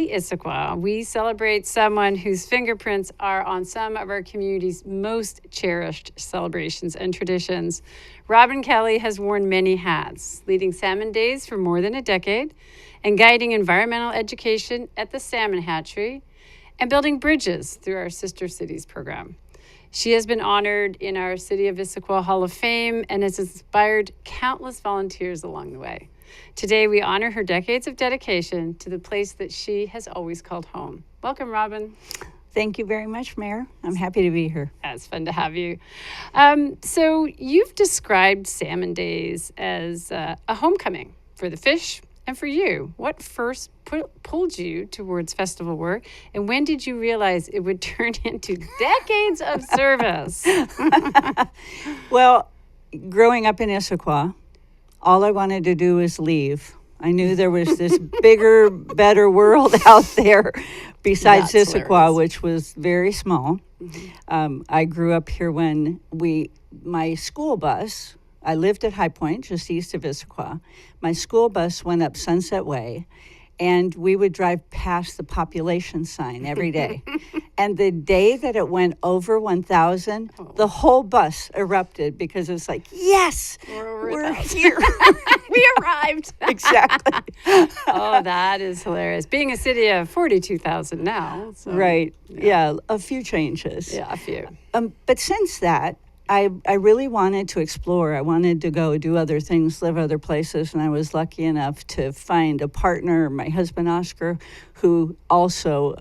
Uniquely Issaquah, we celebrate someone whose fingerprints are on some of our community's most cherished celebrations and traditions. Robin Kelley has worn many hats, leading Salmon Days for more than a decade and guiding environmental education at the Salmon Hatchery and building bridges through our Sister Cities program. She has been honored in our City of Issaquah Hall of Fame and has inspired countless volunteers along the way. Today, we honor her decades of dedication to the place that she has always called home. Welcome, Robin. Thank you very much, Mayor. I'm happy to be here. It's fun to have you. So you've described Salmon Days as a homecoming for the fish and for you. What first pulled you towards festival work, and when did you realize it would turn into decades of service? Well, growing up in Issaquah, all I wanted to do was leave. I knew there was this bigger, better world out there besides That's Issaquah, hilarious. which was very small. I grew up here when my school bus, I lived at High Point, just east of Issaquah. My school bus went up Sunset Way, and we would drive past the population sign every day. And the day that it went over 1,000, the whole bus erupted because it was like, yes, we're here. We arrived. Exactly. Oh, that is hilarious. Being a city of 42,000 now. So, Right. Yeah, a few changes. Yeah, a few. But since that, I really wanted to explore. I wanted to go do other things, live other places, and I was lucky enough to find a partner, my husband Oscar, who also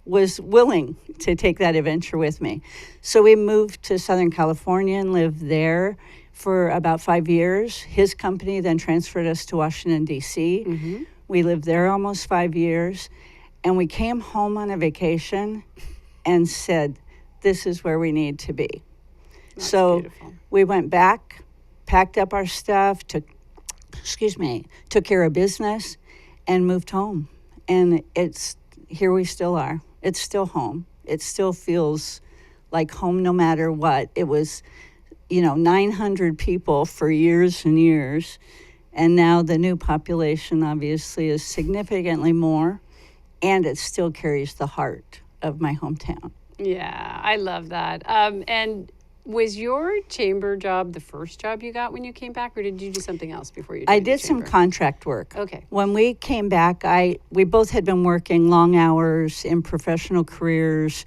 was willing to take that adventure with me. So we moved to Southern California and lived there for about 5 years. His company then transferred us to Washington, D.C. Mm-hmm. We lived there almost 5 years, and we came home on a vacation and said, this is where we need to be. That's So beautiful. we went back, packed up our stuff, took care of business, and moved home. And here we still are. It's still home. It still feels like home no matter what. It was, 900 people for years and years. And now the new population obviously is significantly more, and it still carries the heart of my hometown. Yeah, I love that. And was your chamber job the first job you got when you came back, or did you do something else before you I joined the did some chamber? contract work. Okay. When we came back, we both had been working long hours in professional careers,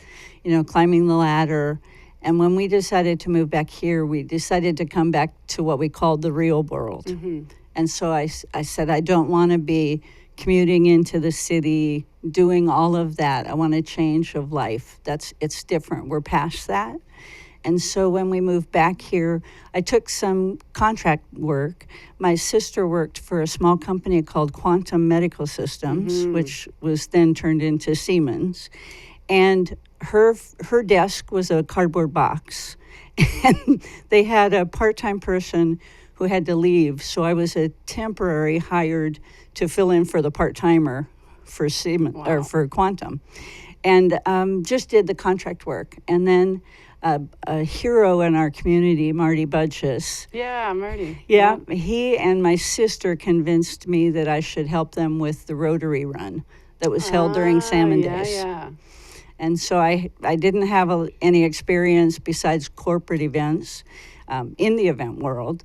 climbing the ladder. And when we decided to move back here, we decided to come back to what we called the real world. Mm-hmm. And so I said, I don't want to be commuting into the city, doing all of that. I want a change of life. It's different. We're past that. And so when we moved back here, I took some contract work. My sister worked for a small company called Quantum Medical Systems, which was then turned into Siemens. And her desk was a cardboard box. And they had a part-time person who had to leave. So I was a temporary hired to fill in for the part-timer for Siemens, or for Quantum. And just did the contract work. And then a hero in our community, Marty Budges. Yeah, Marty. Yeah, he and my sister convinced me that I should help them with the Rotary Run that was held during Salmon Days. Yeah. And so I didn't have any experience besides corporate events in the event world,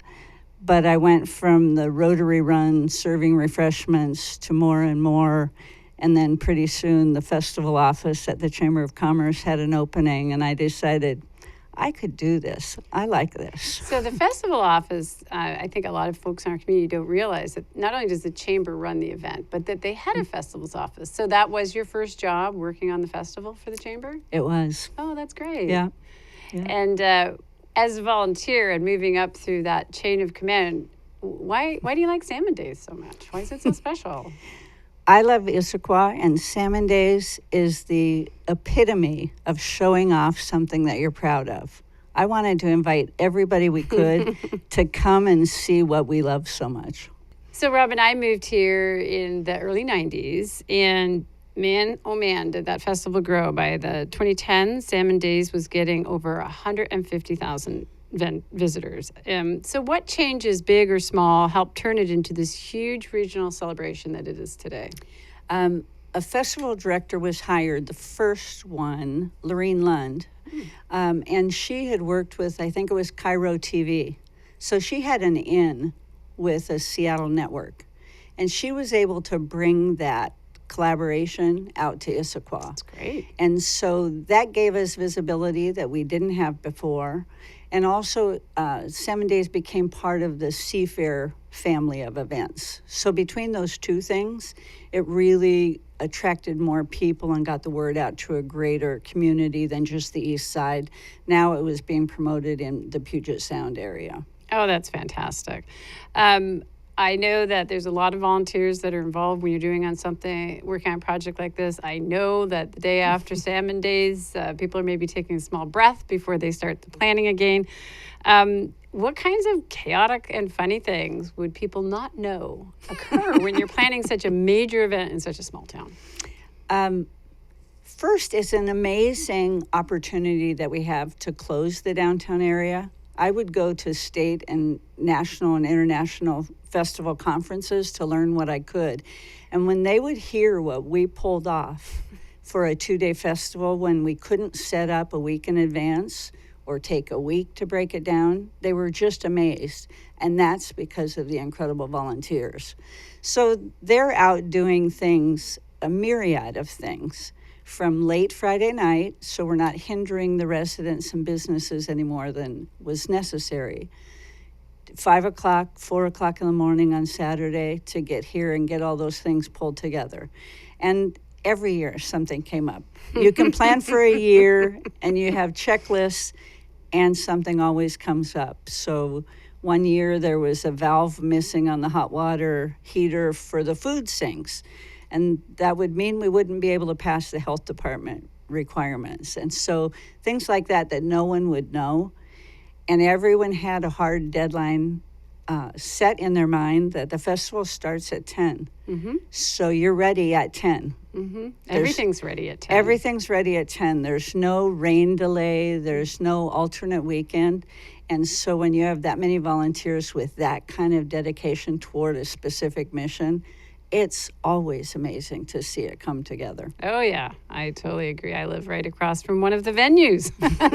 but I went from the Rotary Run serving refreshments to more and more. And then pretty soon the festival office at the Chamber of Commerce had an opening, and I decided I could do this. I like this. So the festival office, I think a lot of folks in our community don't realize that not only does the chamber run the event, but that they had a festivals office. So that was your first job working on the festival for the chamber? It was. Oh, that's great. Yeah. And as a volunteer and moving up through that chain of command, why do you like Salmon Days so much? Why is it so special? I love Issaquah, and Salmon Days is the epitome of showing off something that you're proud of. I wanted to invite everybody we could to come and see what we love so much. So, Robin, I moved here in the early 90s, and man, oh man, did that festival grow. By the 2010s, Salmon Days was getting over 150,000 visitors. So what changes, big or small, helped turn it into this huge regional celebration that it is today? a festival director was hired, the first one, Lorene Lund, and she had worked with, I think it was Cairo TV. So she had an in with a Seattle network, and she was able to bring that collaboration out to Issaquah. That's great. And so that gave us visibility that we didn't have before. And also, Salmon Days became part of the Seafair family of events. So between those two things, it really attracted more people and got the word out to a greater community than just the east side. Now it was being promoted in the Puget Sound area. Oh, that's fantastic. I know that there's a lot of volunteers that are involved when you're working on a project like this. I know that the day after Salmon Days, people are maybe taking a small breath before they start the planning again. What kinds of chaotic and funny things would people not know occur when you're planning such a major event in such a small town? First, it's an amazing opportunity that we have to close the downtown area. I would go to state and national and international festival conferences to learn what I could. And when they would hear what we pulled off for a 2-day festival when we couldn't set up a week in advance or take a week to break it down, they were just amazed. And that's because of the incredible volunteers. So they're out doing things, a myriad of things, from late Friday night, so we're not hindering the residents and businesses any more than was necessary. 5 o'clock, 4 o'clock in the morning on Saturday to get here and get all those things pulled together. And every year something came up. You can plan for a year and you have checklists and something always comes up. So one year there was a valve missing on the hot water heater for the food sinks. And that would mean we wouldn't be able to pass the health department requirements. And so things like that no one would know. And everyone had a hard deadline set in their mind that the festival starts at 10. Mm-hmm. So you're ready at 10. Mm-hmm. Everything's ready at 10. Everything's ready at 10. There's no rain delay. There's no alternate weekend. And so when you have that many volunteers with that kind of dedication toward a specific mission, it's always amazing to see it come together. Oh, yeah. I totally agree. I live right across from one of the venues.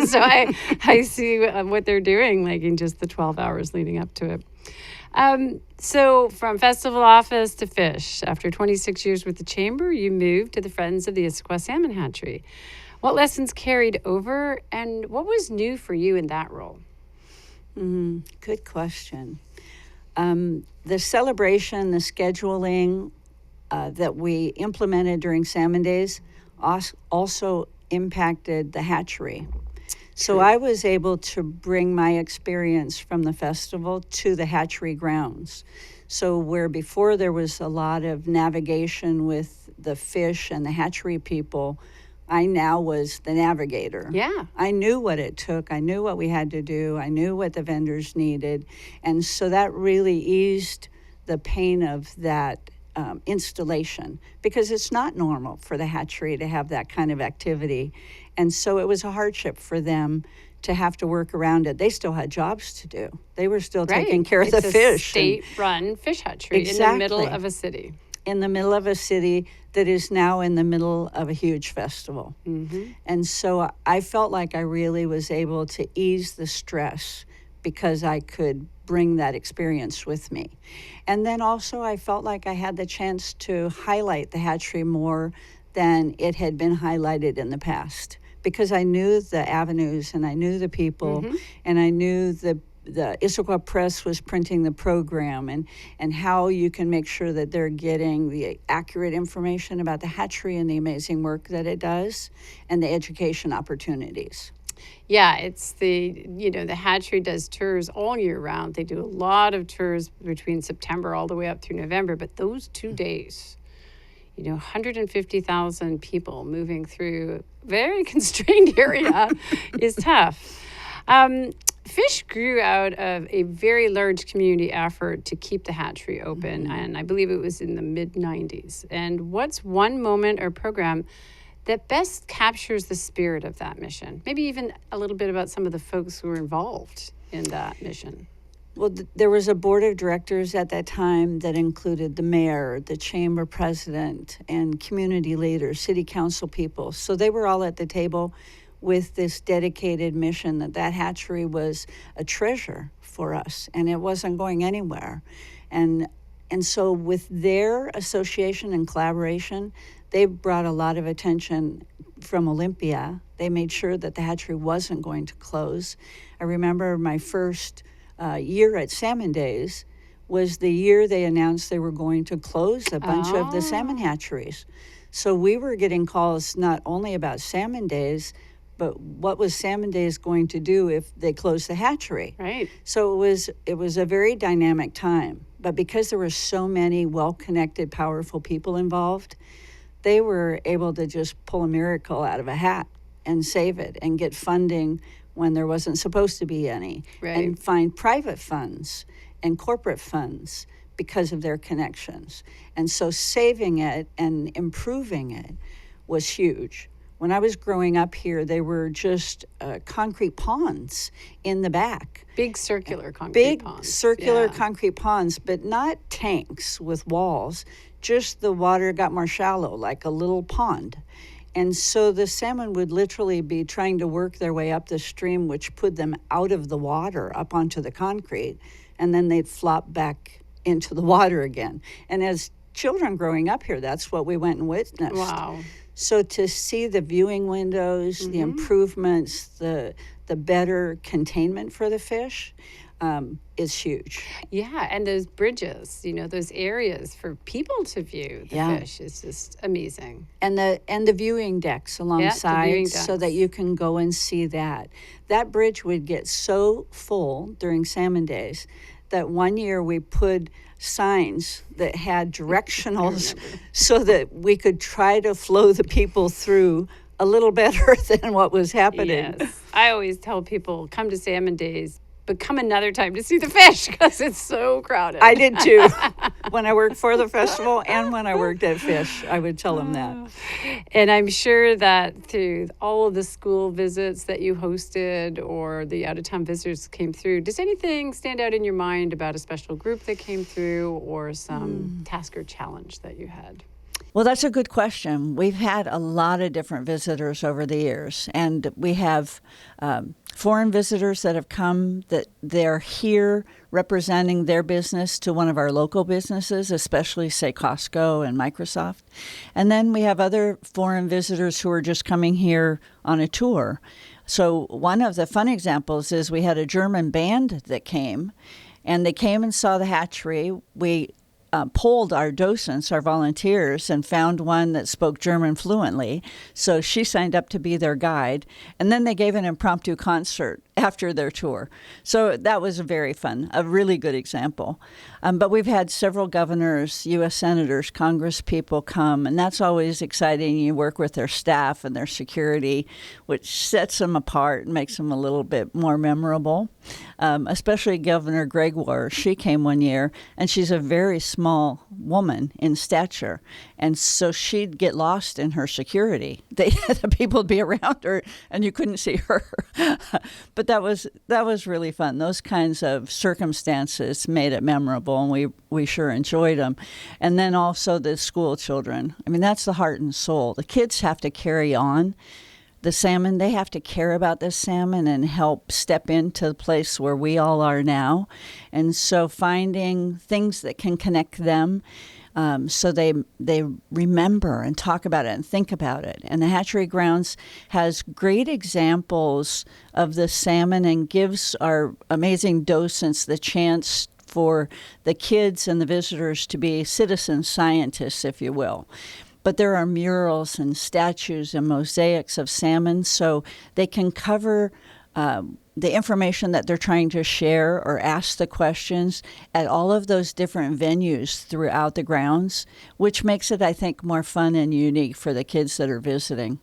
So I see what they're doing, like in just the 12 hours leading up to it. So from festival office to fish, after 26 years with the Chamber, you moved to the Friends of the Issaquah Salmon Hatchery. What lessons carried over and what was new for you in that role? Good question. The celebration, the scheduling that we implemented during Salmon Days also impacted the hatchery. So I was able to bring my experience from the festival to the hatchery grounds. So where before there was a lot of navigation with the fish and the hatchery people, I now was the navigator. Yeah. I knew what it took. I knew what we had to do. I knew what the vendors needed. And so that really eased the pain of that installation, because it's not normal for the hatchery to have that kind of activity. And so it was a hardship for them to have to work around it. They still had jobs to do. They were still taking care of the fish. It's a state-run fish hatchery in the middle of a city. In the middle of a city that is now in the middle of a huge festival. Mm-hmm. And so I felt like I really was able to ease the stress because I could bring that experience with me. And then also I felt like I had the chance to highlight the hatchery more than it had been highlighted in the past, because I knew the avenues and I knew the people, mm-hmm. and I knew the Issaquah Press was printing the program and how you can make sure that they're getting the accurate information about the hatchery and the amazing work that it does and the education opportunities. Yeah, it's the hatchery does tours all year round. They do a lot of tours between September all the way up through November, but those 2 days, 150,000 people moving through a very constrained area is tough. Fish grew out of a very large community effort to keep the hatchery open, mm-hmm. and I believe it was in the mid-90s. And what's one moment or program that best captures the spirit of that mission? Maybe even a little bit about some of the folks who were involved in that mission. Well, there was a board of directors at that time that included the mayor, the chamber president, and community leaders, city council people. So they were all at the table with this dedicated mission that hatchery was a treasure for us and it wasn't going anywhere. And and so with their association and collaboration, they brought a lot of attention from Olympia. They made sure that the hatchery wasn't going to close. I remember my first year at Salmon Days was the year they announced they were going to close a bunch of the salmon hatcheries. So we were getting calls not only about Salmon Days, but what was Salmon Days going to do if they closed the hatchery? Right. So it was a very dynamic time. But because there were so many well-connected, powerful people involved, they were able to just pull a miracle out of a hat and save it and get funding when there wasn't supposed to be any, right. and find private funds and corporate funds because of their connections. And so saving it and improving it was huge. When I was growing up here, they were just concrete ponds in the back. Big circular concrete ponds. Big circular concrete ponds, but not tanks with walls. Just the water got more shallow, like a little pond. And so the salmon would literally be trying to work their way up the stream, which put them out of the water up onto the concrete, and then they'd flop back into the water again. And as children growing up here, that's what we went and witnessed. Wow. So to see the viewing windows, the improvements, the better containment for the fish is huge. Yeah, and those bridges, those areas for people to view the fish is just amazing. And the viewing decks alongside, so that you can go and see that. That bridge would get so full during Salmon Days that one year we put signs that had directionals so that we could try to flow the people through a little better than what was happening. Yes. I always tell people, come to Salmon Days, but come another time to see the fish because it's so crowded. I did too. When I worked for the festival and when I worked at Fish, I would tell them that. And I'm sure that through all of the school visits that you hosted or the out-of-town visitors came through, does anything stand out in your mind about a special group that came through or some task or challenge that you had? Well, that's a good question. We've had a lot of different visitors over the years, and we have foreign visitors that have come that they're here representing their business to one of our local businesses, especially, say, Costco and Microsoft. And then we have other foreign visitors who are just coming here on a tour. So one of the fun examples is we had a German band that came, and they came and saw the hatchery. We polled our docents, our volunteers, and found one that spoke German fluently. So she signed up to be their guide. And then they gave an impromptu concert after their tour. So that was very fun, a really good example. But we've had several governors, U.S. senators, Congress people come, and that's always exciting. You work with their staff and their security, which sets them apart and makes them a little bit more memorable. Especially Governor Gregoire, she came one year, and she's a very small woman in stature. And so she'd get lost in her security. The people would be around her, and you couldn't see her. But that was really fun. Those kinds of circumstances made it memorable, and we sure enjoyed them. And then also the school children. I mean, that's the heart and soul. The kids have to carry on the salmon. They have to care about the salmon and help step into the place where we all are now. And so finding things that can connect them so they remember and talk about it and think about it. And the hatchery grounds has great examples of the salmon and gives our amazing docents the chance for the kids and the visitors to be citizen scientists, if you will. But there are murals and statues and mosaics of salmon, so they can cover the information that they're trying to share or ask the questions at all of those different venues throughout the grounds, which makes it, I think, more fun and unique for the kids that are visiting.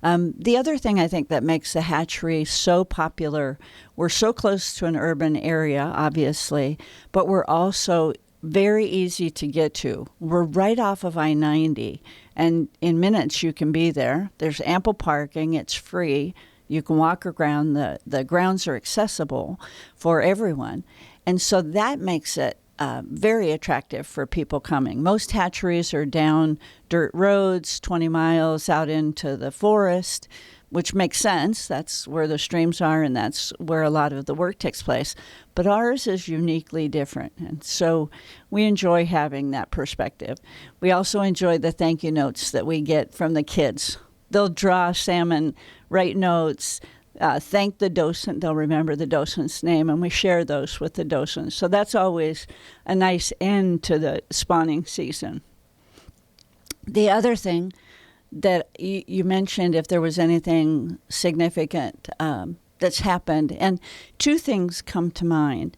The other thing I think that makes the hatchery so popular, we're so close to an urban area, obviously, but we're also very easy to get to. We're right off of I-90, and in minutes you can be there. There's ample parking. It's free. You can walk around. The grounds are accessible for everyone. And so that makes it very attractive for people coming. Most hatcheries are down dirt roads, 20 miles out into the forest, which makes sense. That's where the streams are, and that's where a lot of the work takes place. But ours is uniquely different, and so we enjoy having that perspective. We also enjoy the thank you notes that we get from the kids. They'll draw salmon, write notes, thank the docent. They'll remember the docent's name, and we share those with the docents. So that's always a nice end to the spawning season. The other thing that you mentioned, if there was anything significant that's happened, and two things come to mind.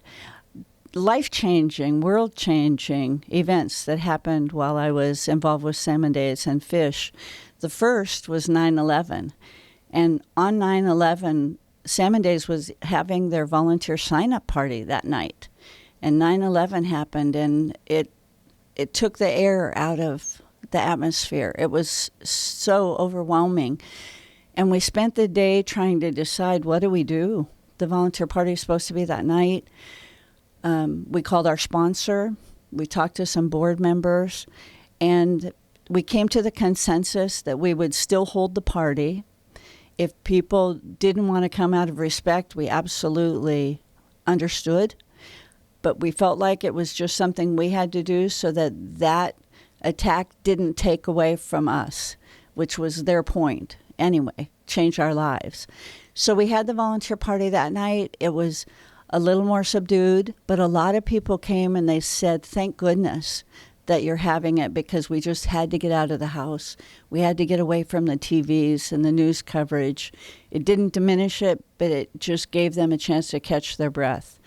Life-changing, world-changing events that happened while I was involved with Salmon Days and fish. The first was 9/11. And on 9/11, Salmon Days was having their volunteer sign-up party that night. And 9/11 happened, and it took the air out of the atmosphere. It was so overwhelming. And we spent the day trying to decide, what do we do? The volunteer party is supposed to be that night. We called our sponsor. We talked to some board members. And we came to the consensus that we would still hold the party. If people didn't want to come out of respect, we absolutely understood. But we felt like it was just something we had to do so that that attack didn't take away from us, which was their point anyway, change our lives. So we had the volunteer party that night. It was a little more subdued, but a lot of people came and they said, thank goodness that you're having it, because we just had to get out of the house. We had to get away from the TVs and the news coverage. It didn't diminish it, but it just gave them a chance to catch their breath.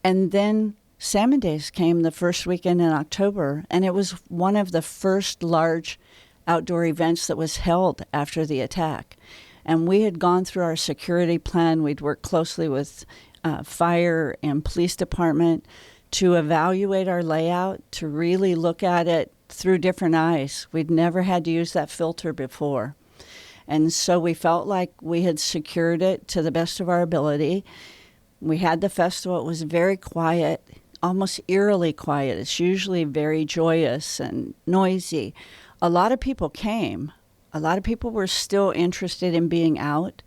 And then Salmon Days came the first weekend in October, and it was one of the first large outdoor events that was held after the attack. And we had gone through our security plan. We'd worked closely with fire and police department to evaluate our layout, to really look at it through different eyes. We'd never had to use that filter before. And so we felt like we had secured it to the best of our ability. We had the festival. It was very quiet, almost eerily quiet. It's usually very joyous and noisy. A lot of people came. A lot of people were still interested in being out,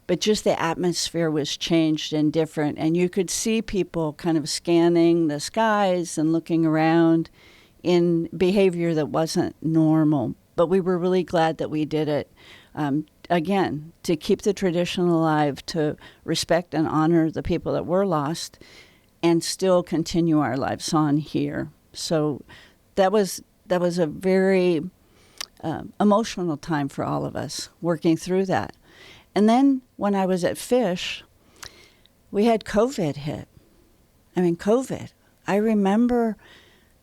but just the atmosphere was changed and different. And you could see people kind of scanning the skies and looking around in behavior that wasn't normal. But we were really glad that we did it, again, to keep the tradition alive, to respect and honor the people that were lost, and still continue our lives on here. So that was a very emotional time for all of us, working through that. And then when I was at Fish, we had COVID hit. COVID. I remember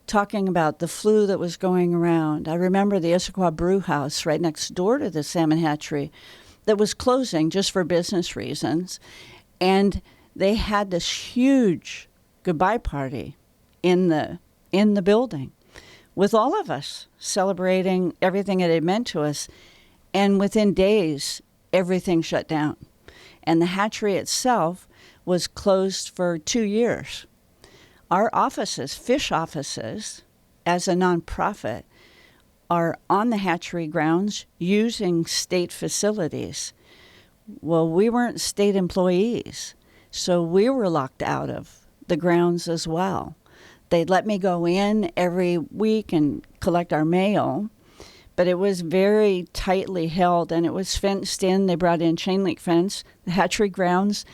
talking about the flu that was going around. I remember the Issaquah brew house right next door to the Salmon Hatchery that was closing just for business reasons. And they had this huge goodbye party in the building with all of us celebrating everything it had meant to us. And within days, everything shut down. And the hatchery itself was closed for 2 years. Our offices, fish offices, as a nonprofit, are on the hatchery grounds using state facilities. Well, we weren't state employees, so we were locked out of the grounds as well. They'd let me go in every week and collect our mail, but it was very tightly held, and it was fenced in. They brought in chain link fence. The hatchery grounds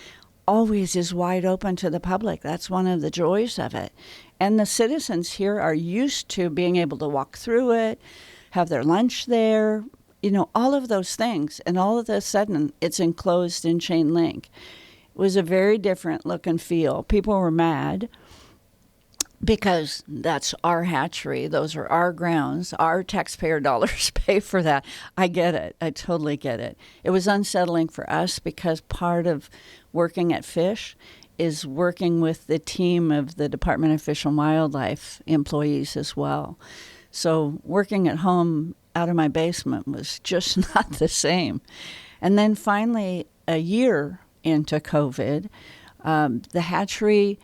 always is wide open to the public. That's one of the joys of it. And the citizens here are used to being able to walk through it, have their lunch there, all of those things. And all of a sudden, it's enclosed in chain link. It was a very different look and feel. People were mad because that's our hatchery. Those are our grounds. Our taxpayer dollars pay for that. I get it. I totally get it. It was unsettling for us because part of working at Fish is working with the team of the Department of Fish and Wildlife employees as well. So working at home out of my basement was just not the same. And then finally, a year into COVID, the hatchery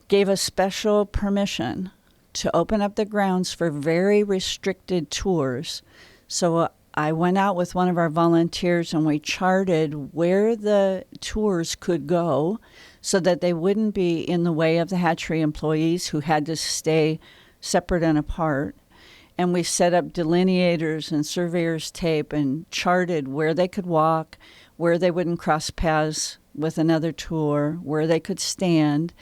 gave us special permission to open up the grounds for very restricted tours. So I went out with one of our volunteers and we charted where the tours could go so that they wouldn't be in the way of the hatchery employees who had to stay separate and apart. And we set up delineators and surveyor's tape and charted where they could walk, where they wouldn't cross paths with another tour, where they could stand.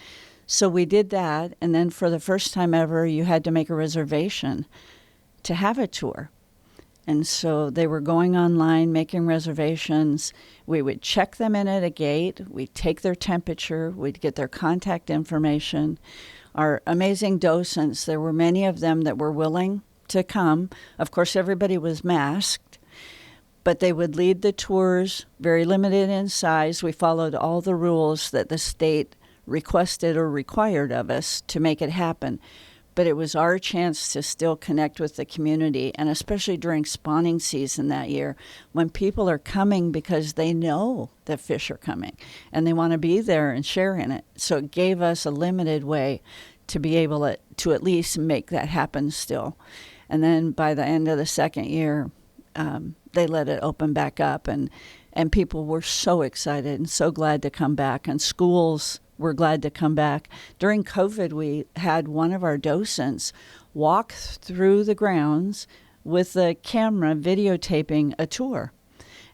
So we did that, and then for the first time ever, you had to make a reservation to have a tour. And so they were going online, making reservations. We would check them in at a gate. We'd take their temperature. We'd get their contact information. Our amazing docents, there were many of them that were willing to come. Of course, everybody was masked, but they would lead the tours, very limited in size. We followed all the rules that the state requested or required of us to make it happen. But it was our chance to still connect with the community, and especially during spawning season that year, when people are coming because they know that fish are coming and they want to be there and share in it. So it gave us a limited way to be able to at least make that happen still. And then by the end of the second year, they let it open back up, and people were so excited and so glad to come back, and schools were glad to come back. During COVID, we had one of our docents walk through the grounds with a camera videotaping a tour.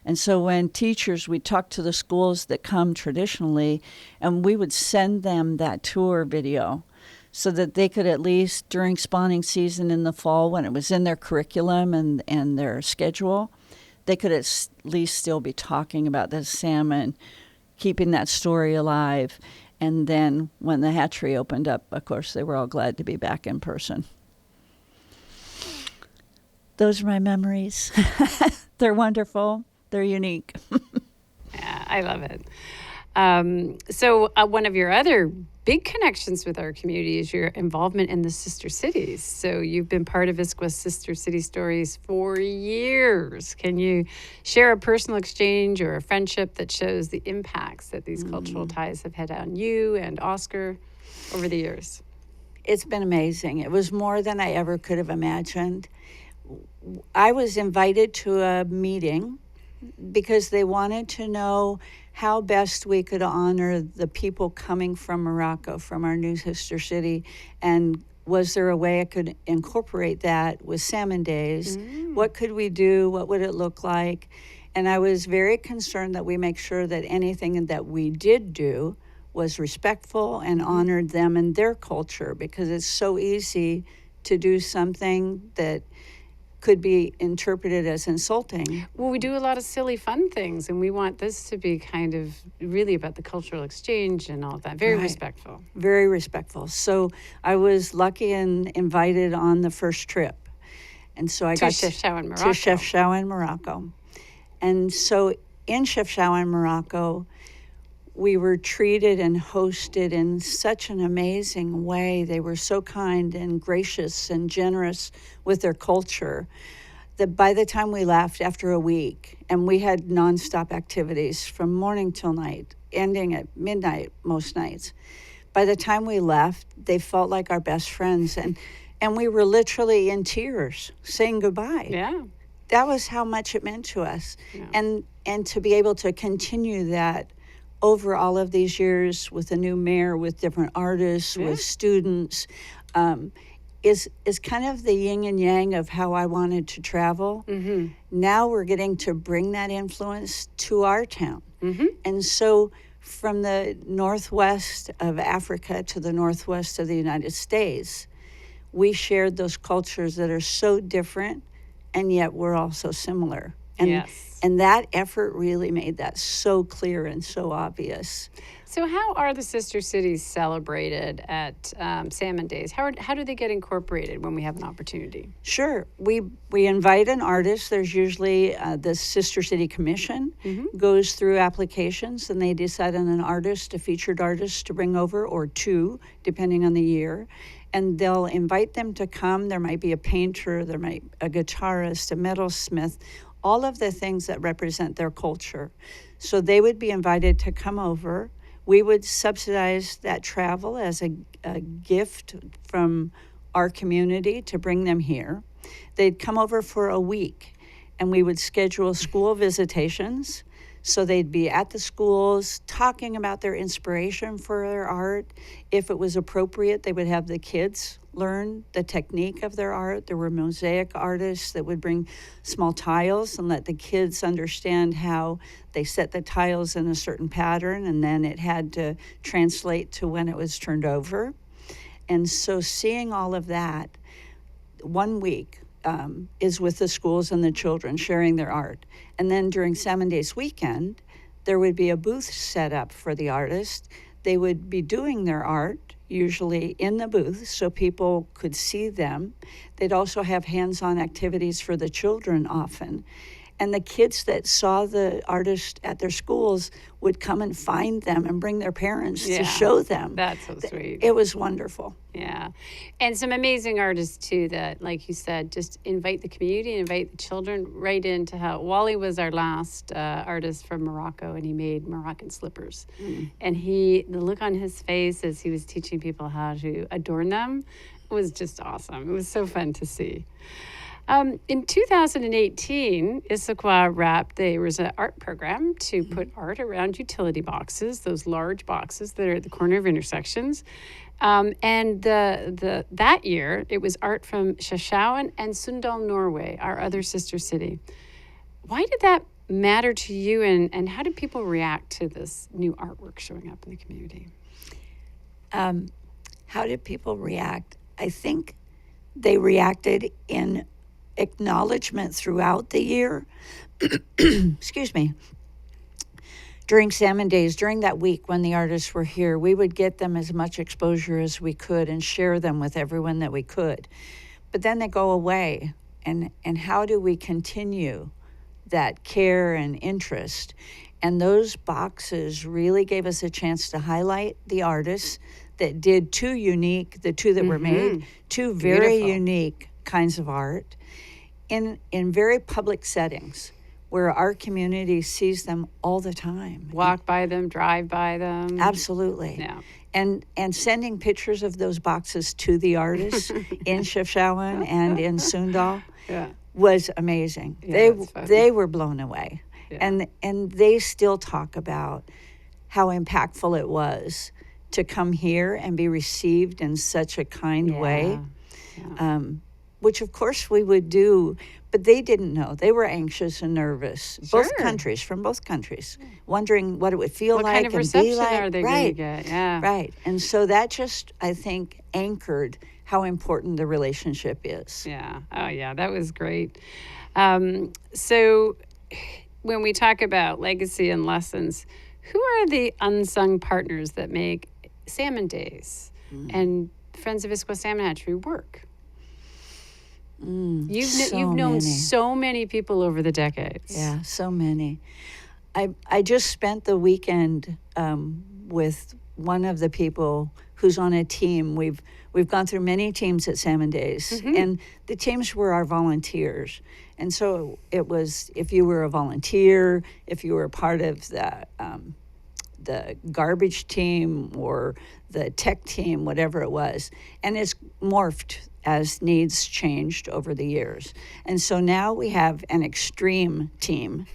And so when teachers, we talked to the schools that come traditionally, and we would send them that tour video so that they could at least, during spawning season in the fall, when it was in their curriculum and their schedule, they could at least still be talking about the salmon, keeping that story alive. And then when the hatchery opened up, of course, they were all glad to be back in person. Those are my memories. They're wonderful. They're unique. Yeah, I love it. So one of your other big connections with our community is your involvement in the sister cities. So you've been part of Issaquah's Sister City Stories for years. Can you share a personal exchange or a friendship that shows the impacts that these cultural ties have had on you and Oscar over the years? It's been amazing. It was more than I ever could have imagined. I was invited to a meeting because they wanted to know how best we could honor the people coming from Morocco, from our new sister city, and was there a way I could incorporate that with Salmon Days? What could we do? What would it look like? And I was very concerned that we make sure that anything that we did do was respectful and honored them and their culture, because it's so easy to do something that could be interpreted as insulting. Well, we do a lot of silly, fun things, and we want this to be kind of really about the cultural exchange and all of that. Very respectful. Very respectful. So I was lucky and invited on the first trip. And so I got to Chefchaouen, Morocco. To Chefchaouen, Morocco. And so in Chefchaouen, Morocco, we were treated and hosted in such an amazing way. They were so kind and gracious and generous with their culture that by the time we left after a week, and we had nonstop activities from morning till night, ending at midnight most nights, by the time we left, they felt like our best friends. And we were literally in tears saying goodbye. Yeah. That was how much it meant to us. Yeah. And to be able to continue that over all of these years with a new mayor, with different artists, with students, is kind of the yin and yang of how I wanted to travel. Now we're getting to bring that influence to our town. And so from the northwest of Africa to the northwest of the United States, we shared those cultures that are so different, and yet we're all so similar. And that effort really made that so clear and so obvious. So how are the sister cities celebrated at Salmon Days? How do they get incorporated when we have an opportunity? Sure. We invite an artist. There's usually the Sister City Commission goes through applications, and they decide on an artist, a featured artist to bring over, or two, depending on the year. And they'll invite them to come. There might be a painter, there might be a guitarist, a metalsmith, all of the things that represent their culture. So they would be invited to come over. we would subsidize that travel as a gift from our community to bring them here. They'd come over for a week, and we would schedule school visitations. So they'd be at the schools talking about their inspiration for their art. If it was appropriate, they would have the kids learn the technique of their art. There were mosaic artists that would bring small tiles and let the kids understand how they set the tiles in a certain pattern, and then it had to translate to when it was turned over. And so seeing all of that, 1 week is with the schools and the children sharing their art. And then during Salmon Days weekend, there would be a booth set up for the artists. They would be doing their art, usually in the booth, so people could see them. They'd also have hands-on activities for the children often. And the kids that saw the artist at their schools would come and find them and bring their parents to show them. That's so sweet. It was wonderful. Yeah. And some amazing artists, too, that, like you said, just invite the community, invite the children right into how Wally was our last artist from Morocco, and he made Moroccan slippers. And the look on his face as he was teaching people how to adorn them was just awesome. It was so fun to see. In 2018, Issaquah there was an art program to put art around utility boxes, those large boxes that are at the corner of intersections. And that year, it was art from Shashawan and Sunndal, Norway, our other sister city. Why did that matter to you, and how did people react to this new artwork showing up in the community? How did people react? I think they reacted in acknowledgement throughout the year. Excuse me. During Salmon Days, during that week when the artists were here, we would get them as much exposure as we could and share them with everyone that we could. But then they go away, and how do we continue that care and interest? And those boxes really gave us a chance to highlight the artists that did the two that were made, two very Beautiful. unique kinds of art in very public settings where our community sees them all the time. Walk by them, drive by them. Absolutely. Yeah. And sending pictures of those boxes to the artists in Shashawan and in Sunndal was amazing. Yeah, that's fun. They were blown away. Yeah. And they still talk about how impactful it was to come here and be received in such a kind way, which of course we would do, but they didn't know. They were anxious and nervous, from both countries, wondering what it would feel What like kind of and reception be like. are they going to get? Yeah. Right. And so that just, I think, anchored how important the relationship is. Yeah. Oh, yeah. That was great. So when we talk about legacy and lessons, who are the unsung partners that make Salmon Days and Friends of Issaquah Salmon Hatchery work? You've known so many people over the decades. Yeah, so many. I just spent the weekend with one of the people who's on a team. We've gone through many teams at Salmon Days, and the teams were our volunteers. And so it was, if you were a volunteer, if you were a part of the garbage team or the tech team, whatever it was. And it's morphed as needs changed over the years. And so now we have an extreme team.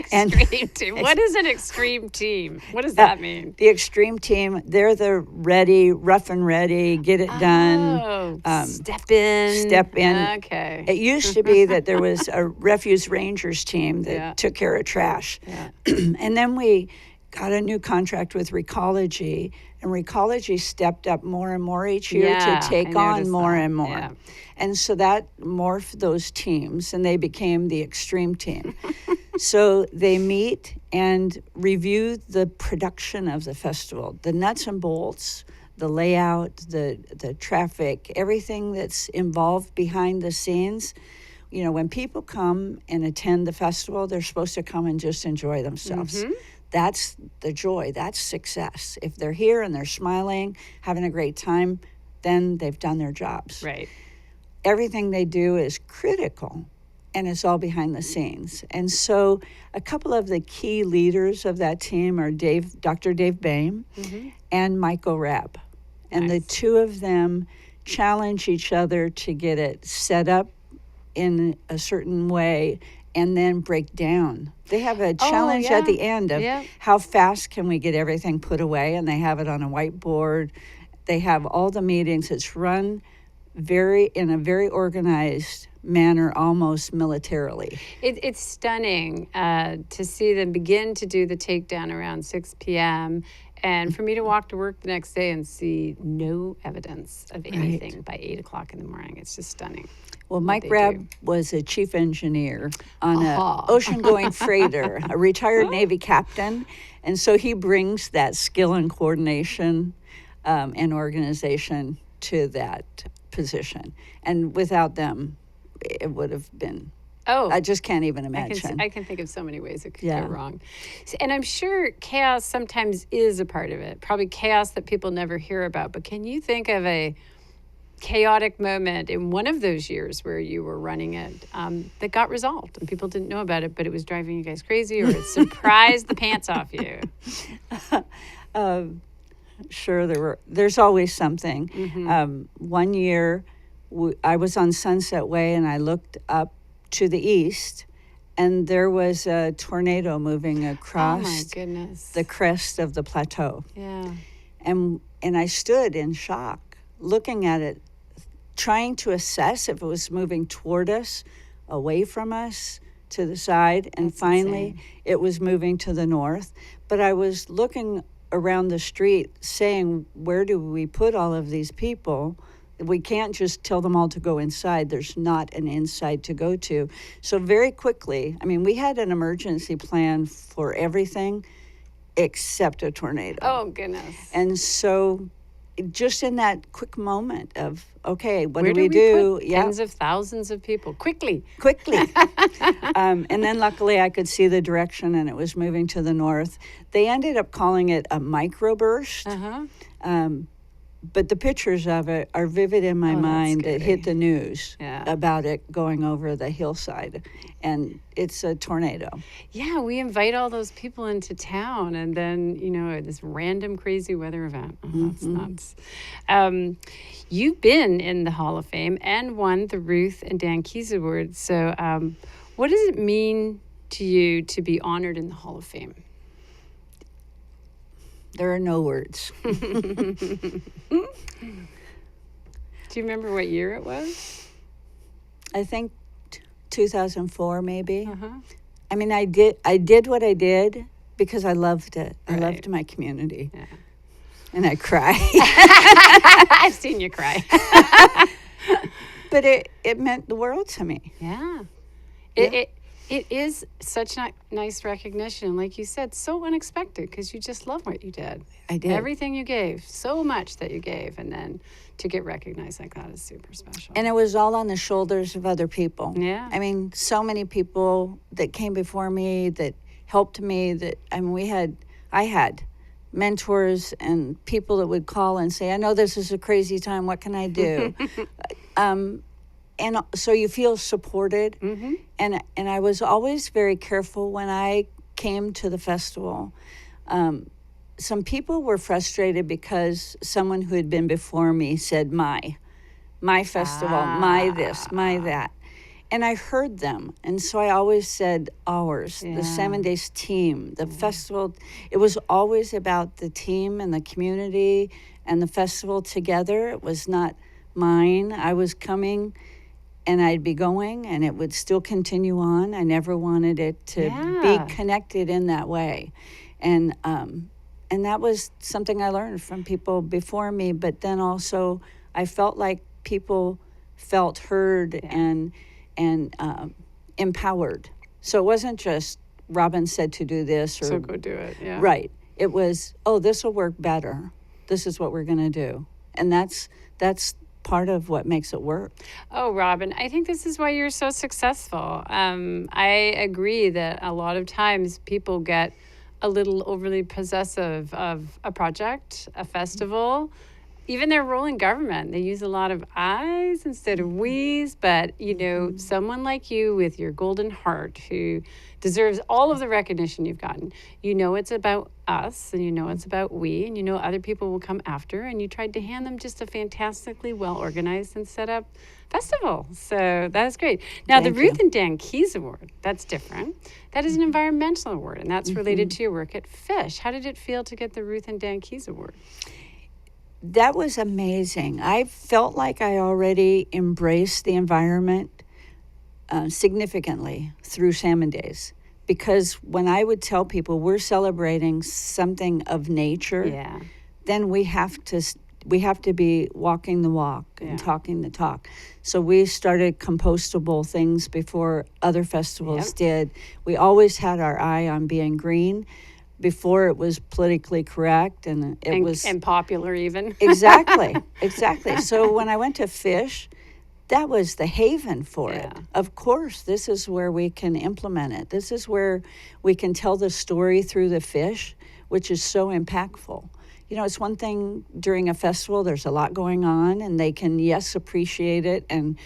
Extreme team. What is an extreme team? What does that mean? The extreme team, they're the rough and ready, get it done. Step in. Okay. It used to be that there was a refuse rangers team that took care of trash. Yeah. And then we got a new contract with Recology, and Recology stepped up more and more each year to take on more and more. Yeah. And so that morphed those teams, and they became the extreme team. So they meet and review the production of the festival, the nuts and bolts, the layout, the traffic, everything that's involved behind the scenes. You know, when people come and attend the festival, they're supposed to come and just enjoy themselves. That's the joy. That's success. If they're here and they're smiling, having a great time, then they've done their jobs. Right. Everything they do is critical. and it's all behind the scenes. And so a couple of the key leaders of that team are Dr. Dave Boehm and Michael Rapp. And the two of them challenge each other to get it set up in a certain way and then break down. They have a challenge at the end of how fast can we get everything put away, and they have it on a whiteboard. They have all the meetings. It's run in a very organized manner, almost militarily. It's stunning to see them begin to do the takedown around 6 p.m. and for me to walk to work the next day and see no evidence of anything by 8 o'clock in the morning. It's just stunning. Well, Mike Rabb was a chief engineer on an ocean-going freighter, a retired Navy captain, and so he brings that skill and coordination and organization to that position. And without them, it would have been. I just can't even imagine. I can think of so many ways it could go wrong. And I'm sure chaos sometimes is a part of it, probably chaos that people never hear about. But can you think of a chaotic moment in one of those years where you were running it that got resolved and people didn't know about it, but it was driving you guys crazy, or it surprised the pants off you? Sure, there's always something. One year, I was on Sunset Way and I looked up to the east, and there was a tornado moving across the crest of the plateau. Yeah. And I stood in shock, looking at it, trying to assess if it was moving toward us, away from us, to the side, and finally it was moving to the north. But I was looking around the street saying, where do we put all of these people? We can't just tell them all to go inside. There's not an inside to go to. So very quickly, I mean, we had an emergency plan for everything except a tornado. Oh, goodness. And so just in that quick moment of, okay, what Where do we do? Put tens of thousands of people quickly. And then luckily I could see the direction, and it was moving to the north. They ended up calling it a microburst. But the pictures of it are vivid in my mind. It hit the news about it going over the hillside, and it's a tornado. Yeah, we invite all those people into town, and then, this random crazy weather event. That's nuts. You've been in the Hall of Fame and won the Ruth and Dan Keyes Award. So what does it mean to you to be honored in the Hall of Fame? There are no words. Do you remember what year it was? I think 2004, maybe. I mean, I did what I did because I loved it. I loved my community. Yeah. And I cry. I've seen you cry. But it meant the world to me. Yeah. It is such nice recognition. Like you said, so unexpected because you just love what you did. I did. Everything you gave, so much that you gave. And then to get recognized like that is super special. And it was all on the shoulders of other people. Yeah. I mean, so many people that came before me that helped me. I had mentors and people that would call and say, I know this is a crazy time. What can I do? And so you feel supported. And I was always very careful when I came to the festival. Some people were frustrated because someone who had been before me said, my festival, my this, my that. And I heard them. And so I always said ours, the Salmon Days team, the festival. It was always about the team and the community and the festival together. It was not mine. I was coming and I'd be going, and it would still continue on. I never wanted it to be connected in that way. And that was something I learned from people before me, but then also I felt like people felt heard and empowered. So it wasn't just Robin said to do this or so go do it. Yeah. Right. It was, this will work better. This is what we're going to do. And that's part of what makes it work. Oh, Robin, I think this is why you're so successful. I agree that a lot of times people get a little overly possessive of a project, a festival, even their role in government, they use a lot of I's instead of we's. But, someone like you with your golden heart who deserves all of the recognition you've gotten, it's about us and it's about we and other people will come after. And you tried to hand them just a fantastically well organized and set up festival. So that is great. Now, the Ruth and Dan Keyes Award, that's different. That is an environmental award, and that's related to your work at Fish. How did it feel to get the Ruth and Dan Keyes Award? That was amazing. I felt like I already embraced the environment significantly through Salmon Days, because when I would tell people we're celebrating something of nature, then we have to be walking the walk and talking the talk. So we started compostable things before other festivals did. We always had our eye on being green before it was politically correct and popular even. Exactly. So when I went to Fish, that was the haven for it. Of course, this is where we can implement it. This is where we can tell the story through the fish, which is so impactful. It's one thing during a festival, there's a lot going on, and they can, appreciate it and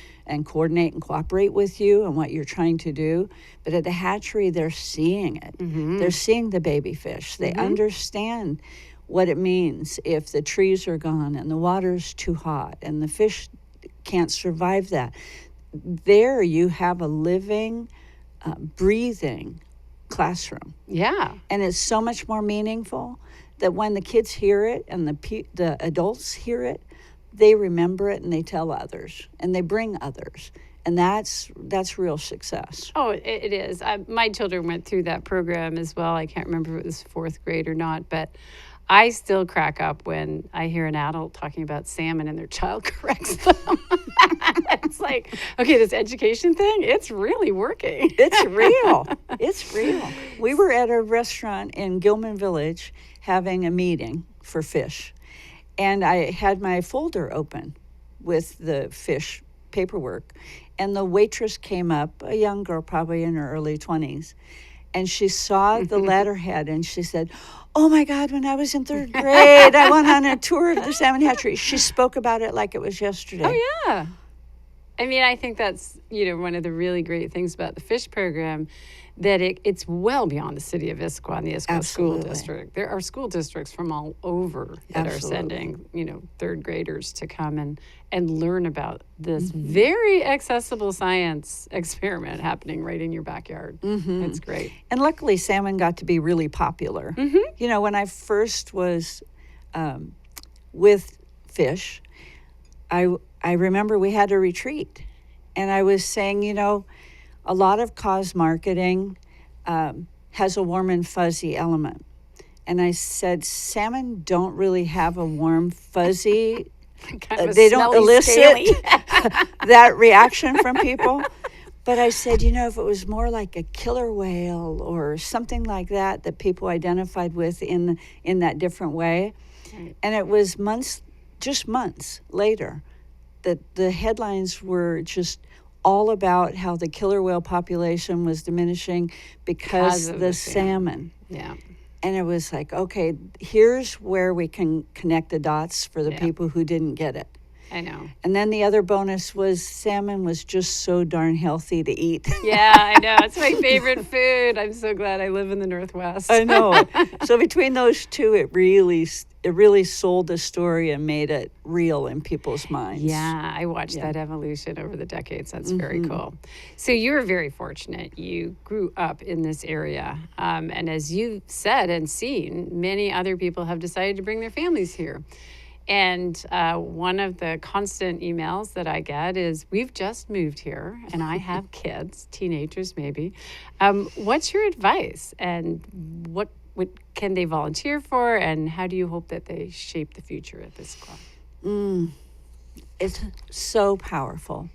coordinate and cooperate with you and what you're trying to do. But at the hatchery, they're seeing it. They're seeing the baby fish. They understand what it means if the trees are gone and the water's too hot and the fish can't survive that. There you have a living, breathing classroom. Yeah. And it's so much more meaningful that when the kids hear it and the adults hear it, they remember it and they tell others and they bring others. And that's real success. Oh, it is. My children went through that program as well. I can't remember if it was 4th grade or not, but I still crack up when I hear an adult talking about salmon and their child corrects them. It's like, okay, this education thing, it's really working. It's real. It's real. We were at a restaurant in Gilman Village having a meeting for Fish, and I had my folder open with the Fish paperwork, and the waitress came up, a young girl probably in her early 20s, and she saw the letterhead and she said, "Oh my God, when I was in 3rd grade, I went on a tour of the Salmon Hatchery." She spoke about it like it was yesterday. Oh, yeah. I mean, I think that's, one of the really great things about the Fish program, that it's well beyond the city of Issaquah and the Issaquah School District. There are school districts from all over that are sending, 3rd graders to come and learn about this very accessible science experiment happening right in your backyard. It's great. And luckily, salmon got to be really popular. When I first was with Fish, I remember we had a retreat, and I was saying, a lot of cause marketing has a warm and fuzzy element. And I said, salmon don't really have a warm, fuzzy, they don't elicit that reaction from people. But I said, if it was more like a killer whale or something like that people identified with in that different way. And it was months later that the headlines were just all about how the killer whale population was diminishing because of the salmon. Yeah. And it was like, okay, here's where we can connect the dots for the people who didn't get it. I know. And then the other bonus was salmon was just so darn healthy to eat. Yeah, I know. It's my favorite food. I'm so glad I live in the Northwest. I know. So between those two, it really sold the story and made it real in people's minds. Yeah, I watched that evolution over the decades. That's very cool. So you were very fortunate. You grew up in this area. And as you've said and seen, many other people have decided to bring their families here. And one of the constant emails that I get is, we've just moved here and I have kids, teenagers maybe. What's your advice? And what can they volunteer for? And how do you hope that they shape the future at this club? It's so powerful.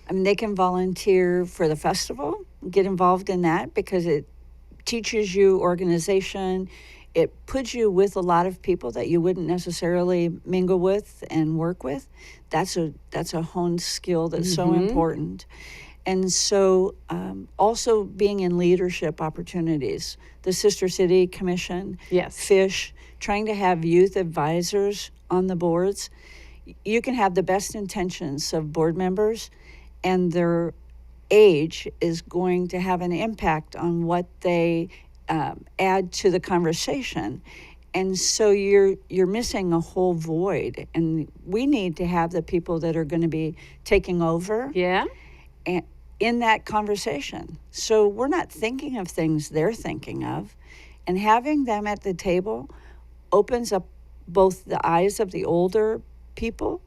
I mean, they can volunteer for the festival, get involved in that because it teaches you organization. It puts you with a lot of people that you wouldn't necessarily mingle with and work with. That's a honed skill that's so important. And so also being in leadership opportunities, the Sister City Commission, Yes. FISH, trying to have youth advisors on the boards. You can have the best intentions of board members, and their age is going to have an impact on what they add to the conversation. And so you're missing a whole void, and we need to have the people that are going to be taking over Yeah. in that conversation. So we're not thinking of things they're thinking of, and having them at the table opens up both the eyes of the older people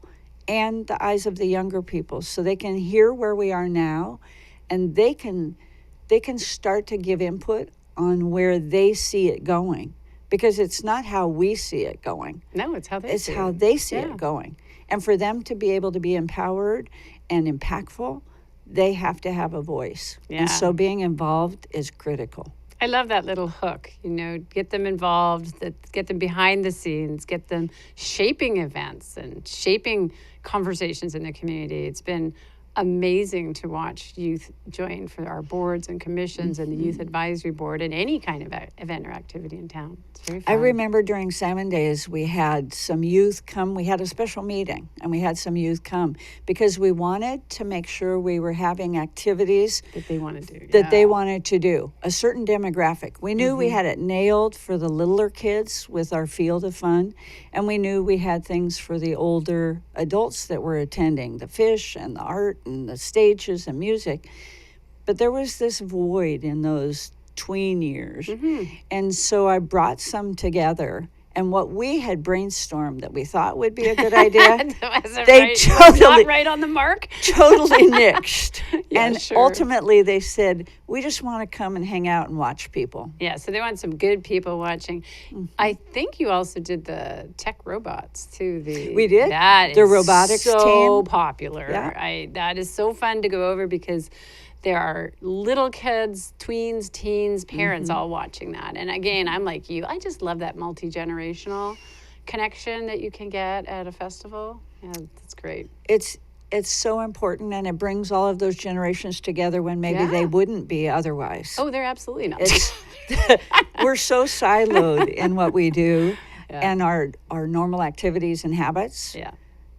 and the eyes of the younger people, so they can hear where we are now, and they can start to give input on where they see it going, because it's not how we see it going. No, it's how they It's see how it. they see Yeah. it going. And for them to be able to be empowered and impactful, they have to have a voice. Yeah. And so being involved is critical. I love that little hook, get them involved, get them behind the scenes, get them shaping events and shaping conversations in the community. It's been amazing to watch youth join for our boards and commissions and the Youth Advisory Board and any kind of event or activity in town. It's very fun. I remember during Salmon Days, we had some youth come. We had a special meeting, and we had some youth come because we wanted to make sure we were having activities that they want to do. that they wanted to do, a certain demographic. We knew we had it nailed for the littler kids with our Field of Fun, and we knew we had things for the older adults that were attending, the fish and the art and the stages and music. But there was this void in those tween years. And so I brought some together. And what we had brainstormed that we thought would be a good idea, they not right on the mark. totally nixed. Yeah, and sure. ultimately they said, we just want to come and hang out and watch people. Yeah, so they want some good people watching. I think you also did the tech robots too. We did. That The is robotics so team. popular. Yeah. That is so fun to go over because there are little kids, tweens, teens, parents all watching that. And again, I'm like you. I just love that multi-generational connection that you can get at a festival. Yeah, that's great. It's so important, and it brings all of those generations together when maybe Yeah. they wouldn't be otherwise. Oh, they're absolutely not. It's we're so siloed in what we do Yeah. and our normal activities and habits Yeah.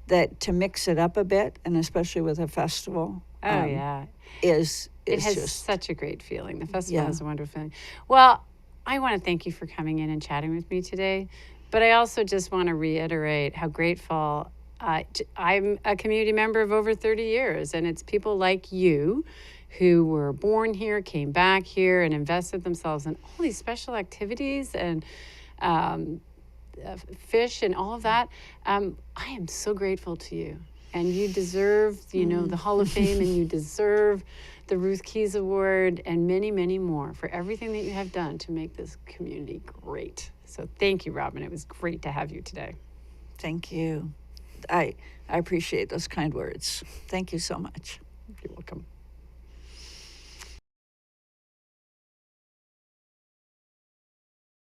that to mix it up a bit, and especially with a festival, Oh, yeah. is It has just such a great feeling. The festival Yeah. has a wonderful feeling. Well, I want to thank you for coming in and chatting with me today. But I also just want to reiterate how grateful I'm a community member of over 30 years. And it's people like you who were born here, came back here, and invested themselves in all these special activities and fish and all of that. I am so grateful to you. And you deserve, the Hall of Fame, and you deserve the Ruth Keys Award and many, many more for everything that you have done to make this community great. So thank you, Robin. It was great to have you today. thank you. I appreciate those kind words. Thank you so much. You're welcome.